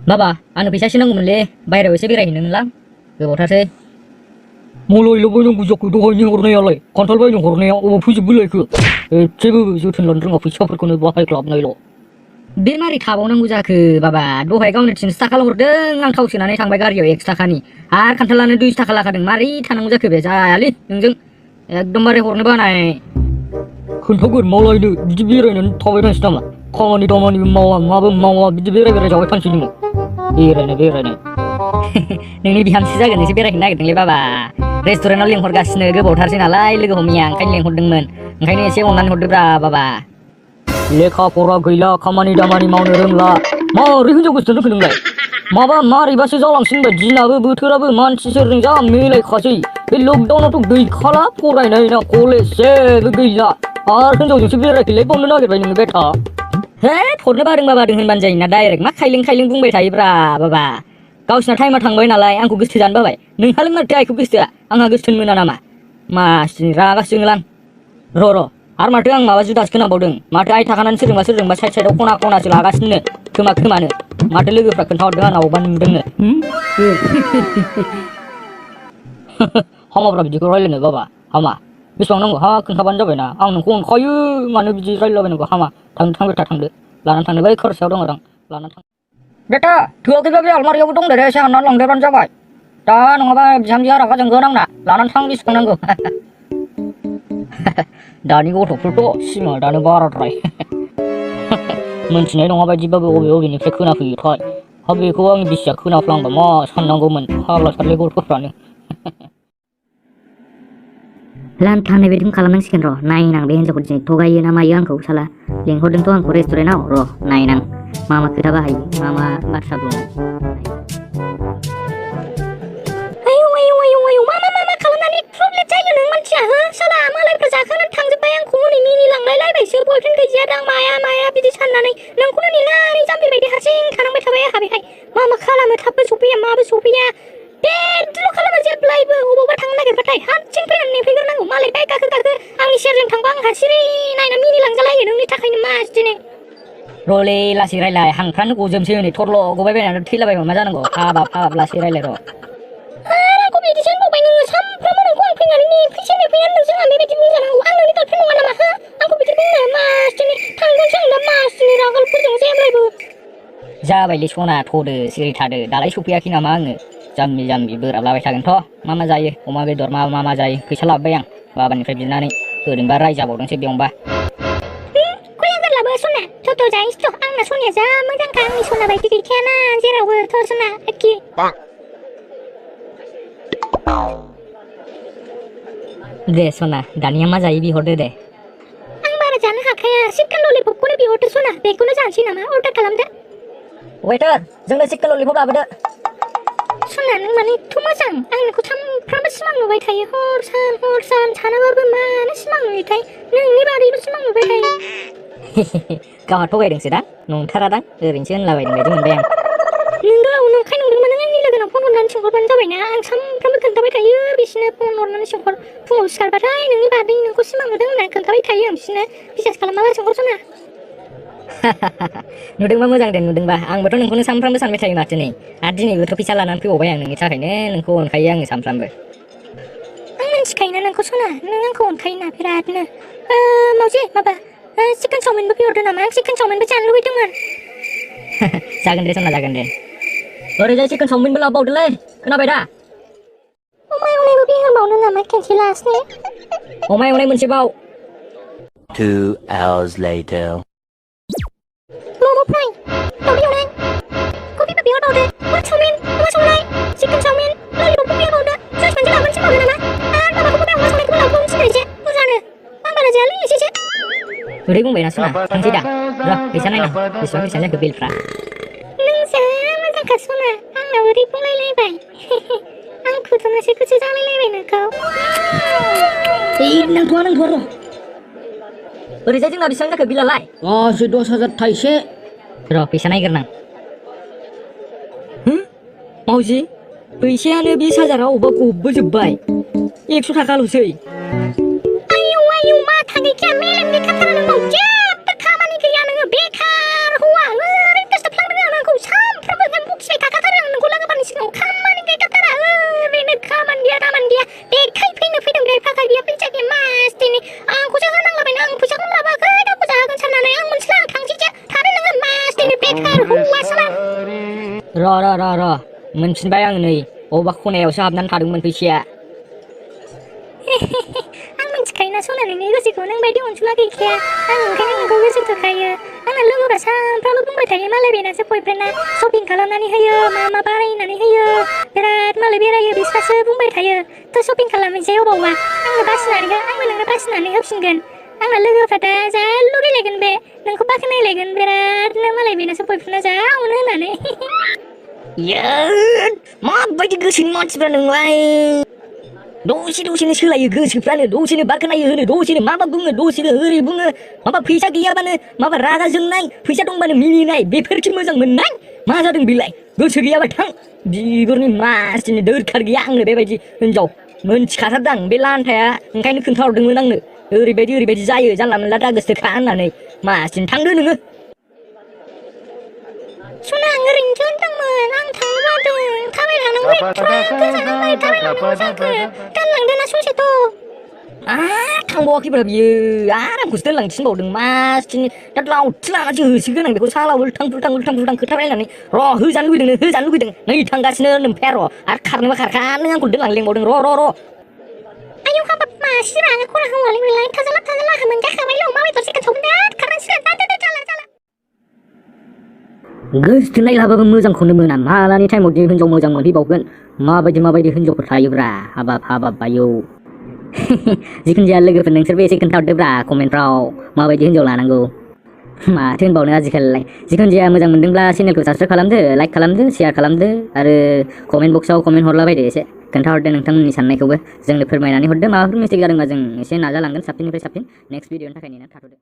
Baba, anu bisa sih nang mulai bayar wes birahin nang, ke botar sih. Mulai lo banyak bujak itu hanya orangnya lagi, kontrol banyak orangnya, fuji bulai ke, cebu jutin londreng ofis apa kau bahaya club nilo. Bir mari tabau nang buja ke baba, dohai kau nih cinta kalau hordeng, ang kau sih nane sampai gario ekstra kani, kantalan itu istaka kadang mari tanang buja ke beja ali, nungjung, ekdom mari horne banai. Kuntagur mulai itu biji birahin tawaran istana, kamani tamani mawa biji birahin jauh kan sini. Birahin. Nini bihan sih jaga nih sih birahin naik nih baba. Restoran aling horgas nih gue botar sih nalai, lego homiang kan yang hordeng men, kan ini sih onan hordeng baba. Lekha pora gila kamani damani maunu rengla ma rihu jogus tenu khulunglai maba mari base jalang singba jinabu bothोराबो मानसि सोरजों जा मिलायखासै बे लकडाउनावथ' गैखाला फरायनाय ना college जेबो गैला आरो हिनजावजोंसो बेरायहैलाय बावनो नागिरबाय नोङो बेथा हे हरनो बादों होनबानो जायोना डाइरेक्ट मा खाइलें बुंबाय थायोब्रा बाबा गावसिना टाइमा थांबाय नालाय आंखौ गोसो जानो बाबाय नोंहालाय माथो आइखौ गोसोआ आंहा गोसोथोन मोना नामा मासि रागा जोङोलां र' आरो माथो आं माबा जुदासो खोनाबावदों माथो आइ थाखानानै सोरजोंबा साइडआव खनासो लागासिनो खोमानो माथो लोगोफ्रा खोन्थाहरदों आंनावबा नुदोंनो हामाब्रा बिदिखौ रायलायनो बाबा हामा बेसेबां नांगौ हा खोन्थाबानो जाबायना आं नोंखौ अनखायो मानो बिदि रायलायलाबायनांगौ हामा थांदो लानानै थांदो बै खरसायाव दङ रां लानानै थां बेटा थोआखैबा बे आलमारियावबो दं दे एसे हाननानै लांदेरबानो जाबाय दा नङाबा बिहामजोआ रागा जोंगोन आंना लानानै थां बेसेबां नांगौ दानि गथ'फोरथ' सिमा दानो बाराद्राय मोनथिनाय नङा बायदिबाबो बबेनिफ्राय खोनाफैयोथाय हा बेखौ आंनि बिसिया खोनाफ्लांबा मा साननांगौमोन फाग्ला सारलै गथ'फ्रानो लान थांनाय बायदि खालामनांसिगोन र' नायनां बे हिनजावखौ दिनै थगायो ना मायो आंखौ साला लेंहरदोंथ' आंखौ रेस्टुरेन्टआव र' नायनां मा खोथा बाहायो मा बाथ्रा बुङो आयौ मा खालामनानै प्रब्लेम जायो नों मानसिया हो साला मालायफ्रा जाखांनानै थांजोब्बाय आंखौ हनै मिनिलांलाय लायबायसो बयफ्रेन्ड गैजाया दां माया बिदि साननानै नोंखौनो नेनानै जाम्बि बायदि हारसिं थानांबाय थाबाय आंहा बेहाय मा खालामो थाबबो सफैया माबो सफैया बेदिल' खालामो जेब्लायबो अबावबा थांनो नागिरबाथाय हारसिं फैनानै नेफैग्रोनांगौ मालाय बाइक गाखो आंनि सेरजों थांबा आंहा सिरि नायना मिनिलांजालायो नोंनि थाखायनो मा दिनै र'लै लासै रायलाय हांफ्रानो गजोबसै हनै थरल' गबायबायनानै थैलाबायबा मा जानांगौ हाबाब लासै रायलाय र' आंखौ बिदिसो होनबावबाय नोङो सामफ्रामबो नोंखौ आं फैनानै नेफैनानै नोंजों आं बेबायदि बुंजानांगौ आं नोंनि गार्लफ्रेन्ड नङा नामा हो आंखौ बिदि बुंनो मासदिनि थांगोनसो आं दा मासदिनि रागालफोरजों जेब्लायबो जाबायलै सना थ'दो सिरि थादो दालाय सफैयाखै नामा आङो जाम्बि बोराबलाबाय थागोनथ' मा जायो अमा बेदर मा जायो फैसा लाबोबाय आं बाबानिफ्राय बिनानै ओरैनोबा रायजाबावदोंसो बेयावनोबा खया गारलाबो सना थ' जायोसोथ' आंना सनाया जा मोजांखा आंनि सना बायदि गैखायाना जेरावबो थ' सना एखे दे सना दानिया मा जायो बिहरदो दे आं बारा जानो हाखाया चिकेन ललिपपखौनो बिहरदो सना बेखौनो जानोसै नामा अर्डार खालामदो वेटार जोंनो चिकेन ललिपप लाबोदो सना नों माने एथ' मोजां आं नोंखौ सानफ्रामबो सिमां नुबाय थायो हर सान सानाबाबो मानो सिमां नुयोथाय नोंनि बारैबो सिमां नुबाय थायो गावहा थगायदोंसो दा नंथारादां ओरैनोसो होनलाबायदों बायदि मोनबाय आं नोंगौ नंखाय नंदोंमोन नों आंनि लोगोनाव फन हरनानै सोंहरबानो जाबायना आं सानफ्रामबो खोन्थाबाय थायो बिसोरनो फन हरनानै सोंहर फुङाव सिखारबाथाय नोंनि बादै नोंखौ सिमां नुदों होननानै खोन्थाबाय थायो आं बिसोरनो बिसास खालामाबा सोंहरसना नुदोंबा मोजां दे नुदोंबा आंबोथ' नोंखौनो सानफ्रामबो सानबाय थायो माथो नै आरो दिनैबोथ' फैसा लानानै फैबावबाय आं नोंनि थाखायनो नोंखौ अनखायो आङो सानफ्रामबो आं मिन्थिखायोना नोंखौ सना नों आंखौ अनखायोना बिरादनो मावजि माबा चिकेन चावमिनबो बिहरदो नामा आं चिकेन चावमिनबो जानो लुबैदोंमोन जागोन दे सना जागोन दे ओरैजाय चिकेन चावमिनबो लाबोबावदोलै खोनाबाय दा अमा एवनायबो बिहरबावनो नामा खेनसे लास्टनि अमा एवनाय मोनसे बाव 2 hours later मम' फ्राय दावदै एवनाय कफिबो बिहरबावदो अमा चावमिन अमा संनाय चिकेन चावमिन ललिपपबो बिहरबावदो जुइस मोनसे लाबोनोसै नामा आरो माबाखौबो बे अमा संनायखौबो लाबोबावनोसै एसे बुरजानो आं बारा जायालै एसेसो ओरै बुंबायना सना थांसै दा र' फैसा नायनां बेसेबां जाखो बिलफ्रा नों जा मोजांखा सना आंनाव ओरै बुंलायलायबाय आं खुदुनासो जालायलायबाय नोंखौ नांथ'आ र' ओरैजाय जोंना बेसेबां जाखो बिलालाय गासै 10,000 थाइसे र' फैसा नायग्रोनां मावजि फैसायानो 20,000 अबेबा गबोजोब्बाय 100 थाखाल'सै आयौ माथा गैखाया मेलेम गैखाथारा नोंनाव जेबो खामानि गैया नोङो बेखार हौवा ओरैनो दोस्ताबफ्लांदों आंखौ सानफ्रामबो र' मोनफिनबाय आं नै अबेबा खनायावसो हाबनानै थादोंमोन फैसाया आं मिथिखायोना सनालिनि गोसोखौ नों बायदि अनसुला गैखाया आं ओंखायनो नोंखौ गोसोथोखायो आंना लोगोफ्रा सानफ्रामबो बुंबाय थायो मालाय बेनासो बयफ्रेन्डआ शपिं खालामनानै होयो मा बानायनानै होयो बिराद मालाय बेरायो बिस्रासो बुंबाय थायो थ' शपिं खालामनोसै अबावबा आंनो बासिनानै हो आंबो नोंनो बासिनानै होफिनगोन आंना लोगोफ्रा दा जा लुगैलायगोन बे नोंखौ बाख्नायलायगोन बिरादनो मालाय बेनासो बयफ्रेन्डआ जा अनो होननानै माबायदि गोसोनि मानसिफ्रा नोंलाय दसेनो सोलायो गोसोफ्रानो दसेनो बाख्नायो होनो दसेनो माबा बुङो दसेनो ओरै बुङो माबा फैसा गैयाबानो माबा रागा जोंनाय फैसा दंबानो मिनिनाय बेफोरखि मोजां मोननाय मा जादों बेलाय गोसो गैयाबा थां बिगुरनि मासिनि दरखार गैया आंनो बेबायदि हिनजाव मोनथिखाथारदां बे लान्थाया ओंखायनो खोन्थाहरदोंमोन आंनो ओरैबायदि जायो जानला मोनला दागोसोखा होननानै मासिनो थांदो नोङो सना आं ओरैनोसो होनदोंमोन आं थांनो बादों थाबायलांनांगौ एथ'बां गोजानावलाय थाबायलांनांगौ जाखो गानलांदोना ससेथ' थांबावाखैब्रा बियो आरामखौसो दोनलांनो थिनबावदों मासिनि दा लावथि लानासो होसोगोन आं बेखौ साला उल्थां फुल्थां खोथा रायलायनानै र' होजानो लुगैदों नै थांगासिनो नोमफाया र' आरो खारनोबा खारखानो आंखौ दोनलांनो लेंबावदों र' आयौ हाबाब मासे रागा खरा हौवालै बेलाय थाजाला मोनजाखाबाय ल' अमा बेदर चिकेन सावमिन बिराद खारनांसिगोन दा जाला गोसोथोनायलाबाबो मोजांखौनो मोना मालानि टाइमाव दि हिनजाव मोजां मोनहैबावगोन माबायदि हिनजावफोर थायोब्रा हाबाब आयौ जिखुनु जाया लोगोफोर नोंसोरबो एसे खोन्थाहरदोब्रा कमेन्टफ्राव माबायदि हिनजाव लानांगौ माथो होनबावनो आजिखालिलाय जिखुनु जाया मोजां मोनदोंब्ला चेनेलखौ साबसक्राइब खालामदो लाइक खालामदो शेयार खालामदो आरो कमेन्ट बक्सआव कमेन्ट हरलाबायदो एसे खोन्थाहरदो नोंथांमोननि साननायखौबो जोंनो फोरमायनानै हरदो माबाफोर मिस्टेक जादोंबा जों एसे नाजालांगोन साबसिननिफ्राय साबसिन नेक्स्ट भिडिअनि थाखाय नेनानै थाथ'दो